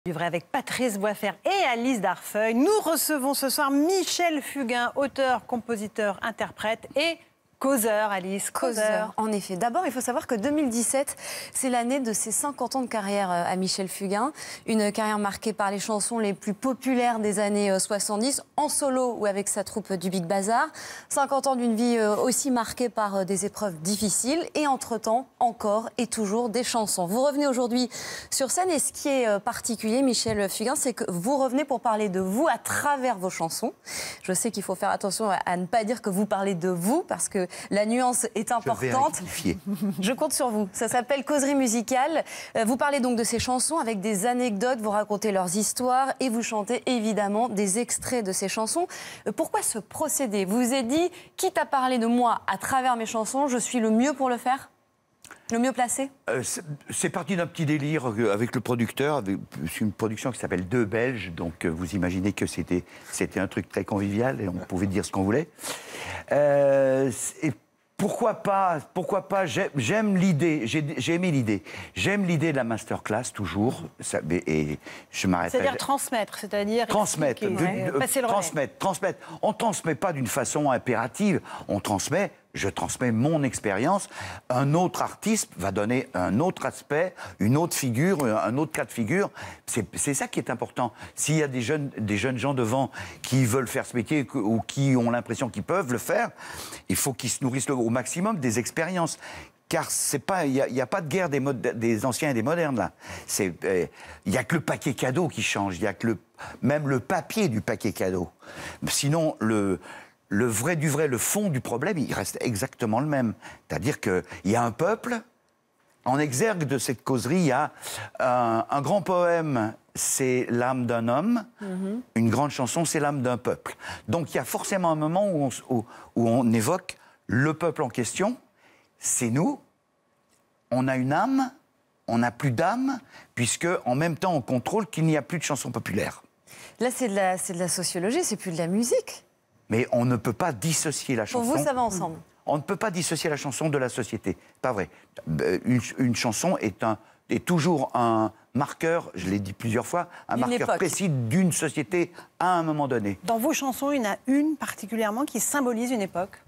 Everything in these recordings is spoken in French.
Du vrai avec Patrice Boisfer et Alice Darfeuille. Nous recevons ce soir Michel Fugain, auteur, compositeur, interprète et causeur, Alice. Causeur, en effet. D'abord, il faut savoir que 2017, c'est l'année de ses 50 ans de carrière à Michel Fugain. Une carrière marquée par les chansons les plus populaires des années 70, en solo ou avec sa troupe du Big Bazar. 50 ans d'une vie aussi marquée par des épreuves difficiles et entre-temps, encore et toujours des chansons. Vous revenez aujourd'hui sur scène et ce qui est particulier, Michel Fugain, c'est que vous revenez pour parler de vous à travers vos chansons. Je sais qu'il faut faire attention à ne pas dire que vous parlez de vous parce que la nuance est importante. Je compte sur vous. Ça s'appelle Causerie musicale. Vous parlez donc de ces chansons avec des anecdotes, vous racontez leurs histoires et vous chantez évidemment des extraits de ces chansons. Pourquoi ce procédé? Vous vous êtes dit, quitte à parler de moi à travers mes chansons, je suis le mieux pour le faire? Le mieux placé? C'est parti d'un petit délire avec le producteur. C'est une production qui s'appelle Deux Belges, donc vous imaginez que c'était un truc très convivial et on pouvait dire ce qu'on voulait. Et pourquoi pas j'aime l'idée, j'ai aimé l'idée. J'aime l'idée de la masterclass toujours. Et je m'arrête. C'est-à-dire transmettre, c'est-à-dire transmettre, transmettre. On ne transmet pas d'une façon impérative, je transmets mon expérience. Un autre artiste va donner un autre aspect, une autre figure, un autre cas de figure. C'est ça qui est important. S'il y a des jeunes gens devant qui veulent faire ce métier ou qui ont l'impression qu'ils peuvent le faire, il faut qu'ils se nourrissent au maximum des expériences. Car il n'y a pas de guerre des anciens et des modernes, là. Il n'y a que le paquet cadeau qui change. Il n'y a que même le papier du paquet cadeau. Sinon, le vrai du vrai, le fond du problème, il reste exactement le même. C'est-à-dire qu'il y a un peuple. En exergue de cette causerie, il y a un grand poème, c'est l'âme d'un homme. Une grande chanson, c'est l'âme d'un peuple. Donc il y a forcément un moment où on évoque le peuple en question. C'est nous. On a une âme, on n'a plus d'âme, puisque en même temps on contrôle qu'il n'y a plus de chansons populaires. Là, c'est de la sociologie, c'est plus de la musique. Mais on ne peut pas dissocier la chanson. Pour vous, ça va ensemble. On ne peut pas dissocier la chanson de la société. Pas vrai. Une chanson est toujours un marqueur, je l'ai dit plusieurs fois, un marqueur précis d'une société à un moment donné. Dans vos chansons, il y en a une particulièrement qui symbolise une époque.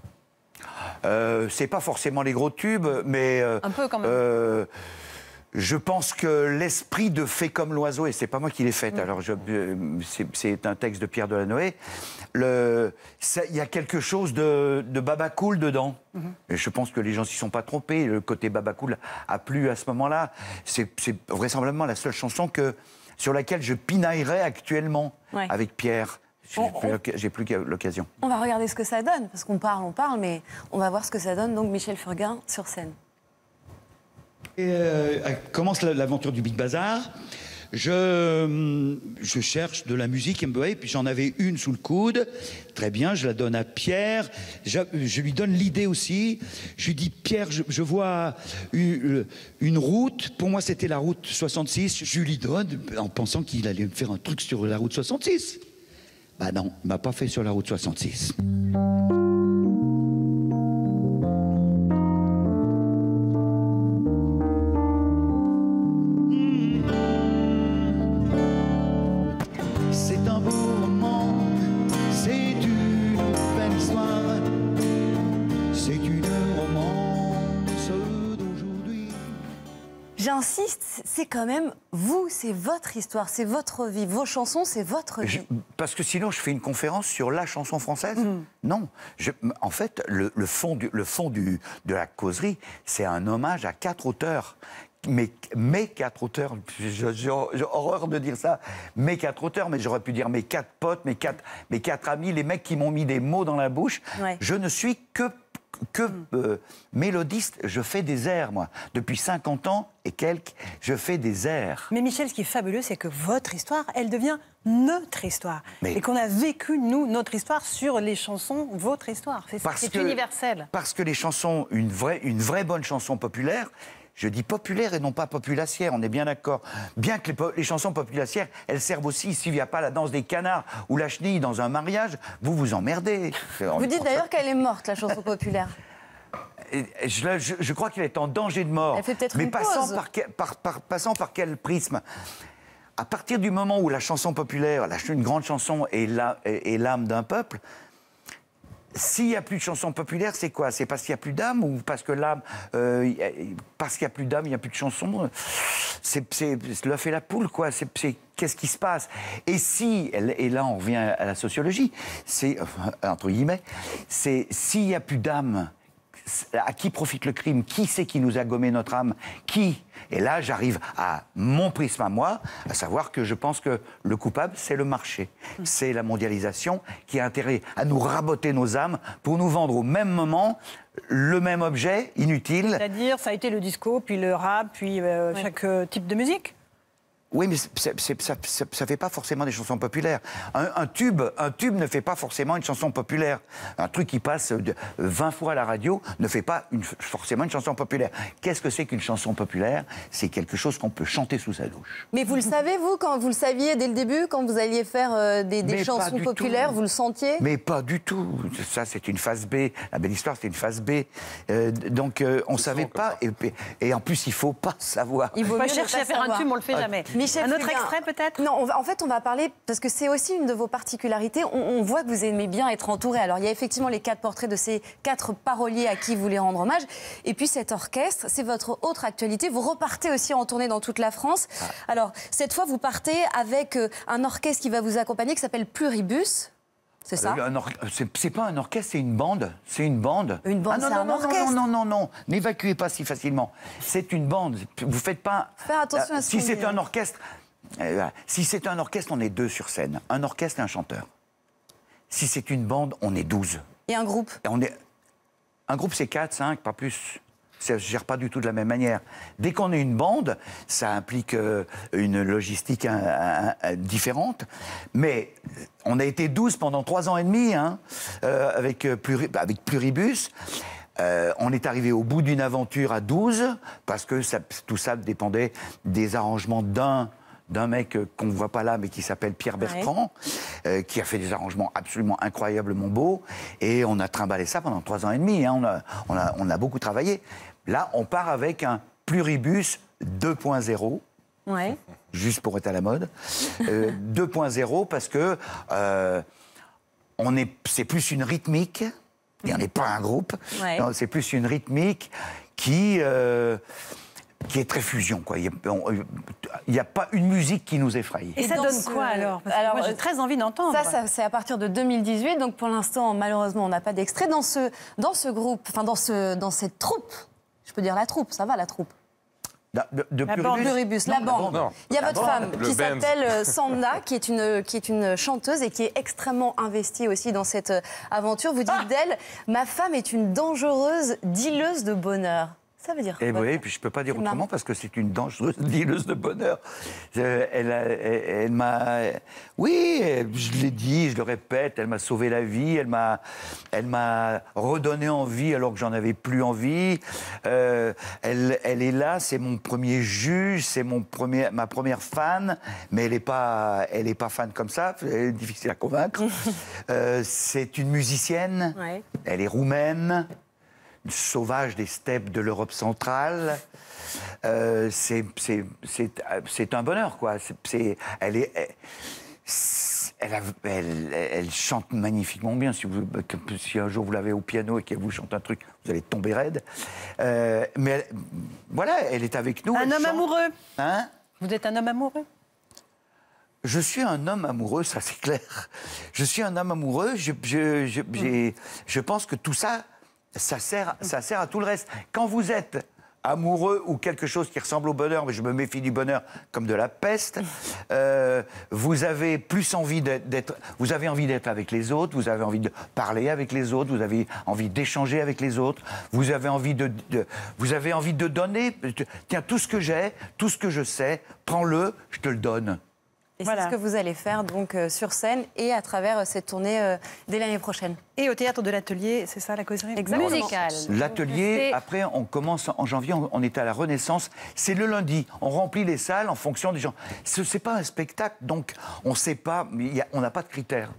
C'est pas forcément les gros tubes, mais... un peu quand même. Je pense que l'esprit de Fait comme l'oiseau, et c'est pas moi qui l'ai fait, alors c'est un texte de Pierre Delanoë, il y a quelque chose de Babacool dedans. Et je pense que les gens s'y sont pas trompés, le côté Babacool a plu à ce moment-là. C'est vraisemblablement la seule chanson sur laquelle je pinaillerais actuellement avec Pierre. J'ai plus l'occasion. On va regarder ce que ça donne, parce qu'on parle, mais on va voir ce que ça donne, donc Michel Fugain sur scène. Et commence l'aventure du Big Bazar. Je cherche de la musique, et puis j'en avais une sous le coude. Très bien, je la donne à Pierre. Je lui donne l'idée aussi. Je lui dis, Pierre, je vois une route. Pour moi, c'était la route 66. Je lui donne en pensant qu'il allait me faire un truc sur la route 66. Bah non, il m'a pas fait sur la route 66. C'est un beau roman, c'est une belle histoire, c'est une romance d'aujourd'hui. J'insiste, c'est quand même vous, c'est votre histoire, c'est votre vie. Vos chansons, c'est votre vie. Parce que sinon, je fais une conférence sur la chanson française. Non. En fait, le fond de la causerie, c'est un hommage à 4 auteurs. Mes 4 auteurs, j'ai horreur de dire ça, mes 4 auteurs, mais j'aurais pu dire mes 4 potes, mes quatre amis, les mecs qui m'ont mis des mots dans la bouche. Je ne suis que mélodiste, je fais des airs, moi. Depuis 50 ans et quelques, je fais des airs. Mais Michel, ce qui est fabuleux, c'est que votre histoire, elle devient notre histoire. Et qu'on a vécu, nous, notre histoire sur les chansons, votre histoire. C'est universel. Parce que les chansons, une vraie bonne chanson populaire, je dis populaire et non pas populacière, on est bien d'accord. Bien que les chansons populacières, elles servent aussi, s'il n'y a pas la danse des canards ou la chenille dans un mariage, vous vous emmerdez. Vous dites d'ailleurs qu'elle est morte, la chanson populaire. Je crois qu'elle est en danger de mort. Elle fait peut-être une pause. Passant par quel prisme? à partir du moment où la chanson populaire, une grande chanson est l'âme d'un peuple, s'il n'y a plus de chansons populaires, c'est quoi? C'est parce qu'il n'y a plus d'âme ou parce que l'âme, parce qu'il n'y a plus d'âme, il n'y a plus de chansons? C'est l'œuf et la poule, quoi. Qu'est-ce qui se passe? Et si, et là on revient à la sociologie, c'est, entre guillemets, c'est s'il n'y a plus d'âme, à qui profite le crime? Qui c'est qui nous a gommé notre âme? Qui? Et là, j'arrive à mon prisme à moi, à savoir que je pense que le coupable, c'est le marché. C'est la mondialisation qui a intérêt à nous raboter nos âmes pour nous vendre au même moment le même objet inutile. C'est-à-dire, ça a été le disco, puis le rap, puis chaque type de musique. Oui, mais ça ne fait pas forcément des chansons populaires. Un tube ne fait pas forcément une chanson populaire. Un truc qui passe 20 fois à la radio ne fait pas forcément une chanson populaire. Qu'est-ce que c'est qu'une chanson populaire? C'est quelque chose qu'on peut chanter sous sa douche. Mais vous le savez, vous, quand vous le saviez dès le début, quand vous alliez faire des chansons populaires, vous le sentiez? Mais pas du tout. Ça, c'est une phase B. La belle histoire, c'est une phase B. Donc, on ne savait pas. Et en plus, il ne faut pas savoir. Il vaut mieux chercher à faire un tube, on ne le fait jamais. Un autre extrait peut-être? Non, en fait on va parler, parce que c'est aussi une de vos particularités, on voit que vous aimez bien être entouré. Alors il y a effectivement les 4 portraits de ces 4 paroliers à qui vous voulez rendre hommage. Et puis cet orchestre, c'est votre autre actualité. Vous repartez aussi en tournée dans toute la France. Alors cette fois vous partez avec un orchestre qui va vous accompagner qui s'appelle Pluribus. C'est ça? C'est pas un orchestre, c'est une bande. C'est une bande. Une bande, c'est un orchestre. Non. N'évacuez pas si facilement. C'est une bande. Vous faites pas. Faire attention à ce si c'est un orchestre. Si c'est un orchestre, on est 2 sur scène. Un orchestre et un chanteur. Si c'est une bande, on est 12. Et un groupe? Un groupe, c'est 4, 5, pas plus. Ça ne se gère pas du tout de la même manière. Dès qu'on est une bande, ça implique une logistique différente. Mais on a été 12 pendant 3 ans et demi avec Pluribus. On est arrivé au bout d'une aventure à 12 parce que tout ça dépendait des arrangements d'un mec qu'on ne voit pas là, mais qui s'appelle Pierre Bertrand, qui a fait des arrangements absolument incroyablement beaux. Et on a trimballé ça pendant 3 ans et demi. On a beaucoup travaillé. Là, on part avec un Pluribus 2.0. Ouais. Juste pour être à la mode. 2.0 parce que c'est plus une rythmique. Et on n'est pas un groupe. Ouais. C'est plus une rythmique qui est très fusion, quoi. Il n'y a pas une musique qui nous effraie. Et ça donne quoi alors? Parce que moi, j'ai très envie d'entendre. Ça c'est à partir de 2018, donc pour l'instant, malheureusement, on n'a pas d'extrait. Dans ce groupe, enfin dans cette troupe, je peux dire la troupe, ça va la troupe? De Pluribus, la bande. Il y a votre femme qui s'appelle Sanda, qui est une chanteuse et qui est extrêmement investie aussi dans cette aventure. Vous dites d'elle, ma femme est une dangereuse dealeuse de bonheur. Ça veut dire quoi? Oui, puis je ne peux pas dire autrement parce que c'est une dangereuse dealeuse de bonheur. Elle m'a... Oui, je l'ai dit, je le répète, elle m'a sauvé la vie, elle m'a redonné envie alors que j'en avais plus envie. Elle est là, c'est mon premier juge, c'est ma première fan, mais elle n'est pas fan comme ça, elle est difficile à convaincre. C'est une musicienne, elle est roumaine. Sauvage des steppes de l'Europe centrale. C'est un bonheur, quoi. Elle chante magnifiquement bien. Si un jour vous l'avez au piano et qu'elle vous chante un truc, vous allez tomber raide. Mais voilà, elle est avec nous. Un homme amoureux. Hein? Vous êtes un homme amoureux? Je suis un homme amoureux, ça c'est clair. Je suis un homme amoureux. Je pense que tout ça... Ça sert à tout le reste. Quand vous êtes amoureux ou quelque chose qui ressemble au bonheur, mais je me méfie du bonheur comme de la peste, vous avez plus envie d'être... Vous avez envie d'être avec les autres, vous avez envie de parler avec les autres, vous avez envie d'échanger avec les autres, vous avez envie de donner. Tiens, tout ce que j'ai, tout ce que je sais, prends-le, je te le donne. Et c'est ce que vous allez faire donc sur scène et à travers cette tournée dès l'année prochaine. Et au théâtre de l'Atelier, c'est ça la causerie musicale. L'Atelier, après on commence en janvier, on est à la Renaissance, c'est le lundi, on remplit les salles en fonction des gens. C'est pas un spectacle, donc on sait pas, on n'a pas de critères.